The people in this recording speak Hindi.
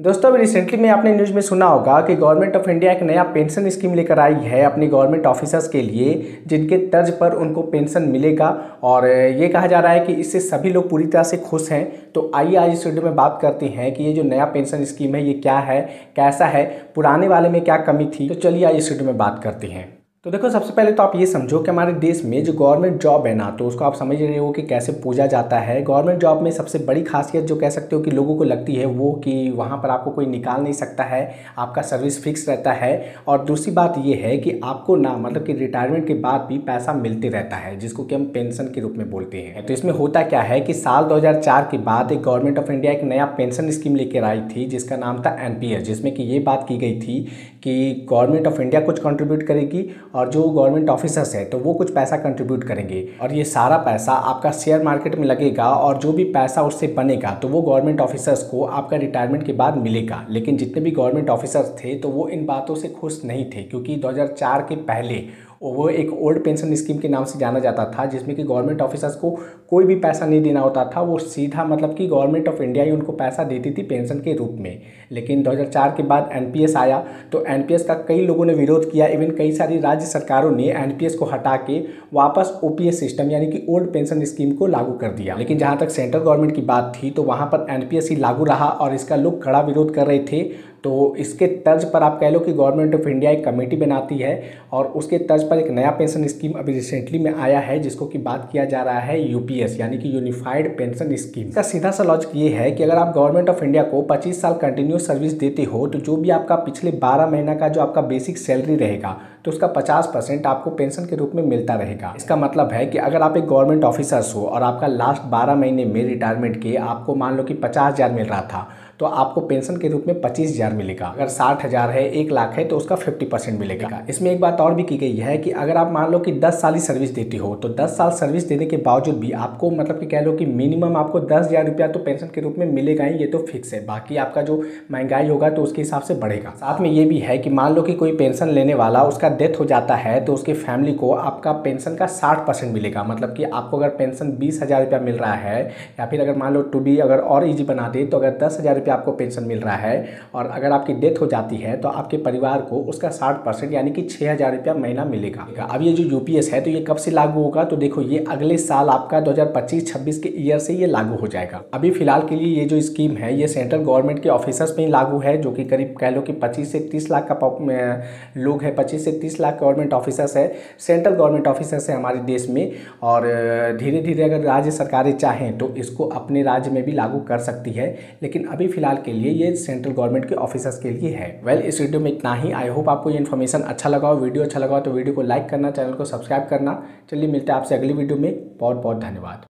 दोस्तों, अभी रिसेंटली में आपने न्यूज़ में सुना होगा कि गवर्नमेंट ऑफ इंडिया एक नया पेंशन स्कीम लेकर आई है अपनी गवर्नमेंट ऑफिसर्स के लिए, जिनके तर्ज पर उनको पेंशन मिलेगा। और ये कहा जा रहा है कि इससे सभी लोग पूरी तरह से खुश हैं। तो आइए आज इस वीडियो में बात करते हैं कि ये जो नया पेंशन स्कीम है ये क्या है, कैसा है, पुराने वाले में क्या कमी थी। तो चलिए आज इस वीडियो में बात करते हैं। तो देखो, सबसे पहले तो आप ये समझो कि हमारे देश में जो गवर्नमेंट जॉब है ना, तो उसको आप समझ रहे हो कि कैसे पूजा जाता है। गवर्नमेंट जॉब में सबसे बड़ी खासियत जो कह सकते हो कि लोगों को लगती है वो कि वहाँ पर आपको कोई निकाल नहीं सकता है, आपका सर्विस फिक्स रहता है। और दूसरी बात ये है कि आपको ना मतलब कि रिटायरमेंट के बाद भी पैसा मिलते रहता है, जिसको कि हम पेंशन के रूप में बोलते हैं। तो इसमें होता क्या है कि साल 2004 के बाद एक गवर्नमेंट ऑफ इंडिया एक नया पेंशन स्कीम लेकर आई थी जिसका नाम था NPS, जिसमें कि ये बात की गई थी कि गवर्नमेंट ऑफ इंडिया कुछ कंट्रीब्यूट करेगी और जो गवर्नमेंट ऑफिसर्स है तो वो कुछ पैसा कंट्रीब्यूट करेंगे। और ये सारा पैसा आपका शेयर मार्केट में लगेगा और जो भी पैसा उससे बनेगा तो वो गवर्नमेंट ऑफिसर्स को आपका रिटायरमेंट के बाद मिलेगा। लेकिन जितने भी गवर्नमेंट ऑफिसर्स थे तो वो इन बातों से खुश नहीं थे, क्योंकि 2004 के पहले वो एक ओल्ड पेंशन स्कीम के नाम से जाना जाता था, जिसमें कि गवर्नमेंट ऑफिसर्स को कोई भी पैसा नहीं देना होता था। वो सीधा मतलब कि गवर्नमेंट ऑफ इंडिया ही उनको पैसा देती थी पेंशन के रूप में। लेकिन 2004 के बाद NPS आया तो NPS का कई लोगों ने विरोध किया। इवन कई सारी राज्य सरकारों ने NPS को हटा के वापस OPS सिस्टम यानी कि ओल्ड पेंशन स्कीम को लागू कर दिया। लेकिन जहाँ तक सेंट्रल गवर्नमेंट की बात थी तो वहाँ पर NPS ही लागू रहा और इसका लोग कड़ा विरोध कर रहे थे। तो इसके तर्ज पर आप कह लो कि गवर्नमेंट ऑफ इंडिया एक कमेटी बनाती है और उसके तर्ज पर एक नया पेंशन स्कीम अभी रिसेंटली में आया है, जिसको कि बात किया जा रहा है UPS यानी कि यूनिफाइड पेंशन स्कीम। इसका सीधा सा लॉजिक ये है कि अगर आप गवर्नमेंट ऑफ इंडिया को 25 साल कंटिन्यूस सर्विस देते हो तो जो भी आपका पिछले 12 महीना का जो आपका बेसिक सैलरी रहेगा तो उसका 50% आपको पेंशन के रूप में मिलता रहेगा। इसका मतलब है कि अगर आप एक गवर्नमेंट ऑफिसर्स हो और आपका लास्ट 12 महीने में रिटायरमेंट के आपको मान लो कि 50,000 मिल रहा था तो आपको पेंशन के रूप में 25,000 मिलेगा। अगर 60,000 है, 1 लाख है तो उसका 50% मिलेगा। इसमें एक बात और भी की गई है कि अगर आप मान लो कि 10 साल ही सर्विस देती हो तो 10 साल सर्विस देने के बावजूद भी आपको मतलब कि कह लो कि मिनिमम आपको 10,000 रुपया तो पेंशन के रूप में मिलेगा ही, ये तो फिक्स है। बाकी आपका जो महंगाई होगा तो उसके हिसाब से बढ़ेगा। साथ में ये भी है कि मान लो कि कोई पेंशन लेने वाला उसका डेथ हो जाता है तो उसके फैमिली को आपका पेंशन का 60% मिलेगा। मतलब कि आपको अगर पेंशन 20,000 रुपया मिल रहा है, या फिर अगर मान लो टू बी अगर और ईजी बना दे तो अगर 10,000 रुपया आपको पेंशन मिल रहा है और अगर आपकी डेथ हो जाती है तो आपके परिवार को उसका 60% यानी कि 6,000 रुपया महीना मिलेगा। अब ये जो UPS है तो ये कब से लागू होगा, तो देखो ये अगले साल आपका 2025-26 के ईयर से ये लागू हो जाएगा। अभी फिलहाल के लिए ये जो स्कीम है ये सेंट्रल गवर्नमेंट के ऑफिसर्स में ही लागू है, जो कि करीब कह लो कि 25 से 30 लाख का लोग है, 25 से 30 लाख गवर्नमेंट ऑफिसर्स है, सेंट्रल गवर्नमेंट ऑफिसर्स है हमारे देश में। और धीरे धीरे अगर राज्य सरकारें चाहें तो इसको अपने राज्य में भी लागू कर सकती है, लेकिन अभी फिलहाल के लिए ये सेंट्रल गवर्नमेंट के ऑफिसर्स के लिए है। इस वीडियो में इतना ही। आई होप आपको ये इन्फॉर्मेशन अच्छा लगा हो। वीडियो अच्छा लगा हो तो वीडियो को लाइक करना, चैनल को सब्सक्राइब करना। चलिए मिलते हैं आपसे अगली वीडियो में। बहुत बहुत धन्यवाद।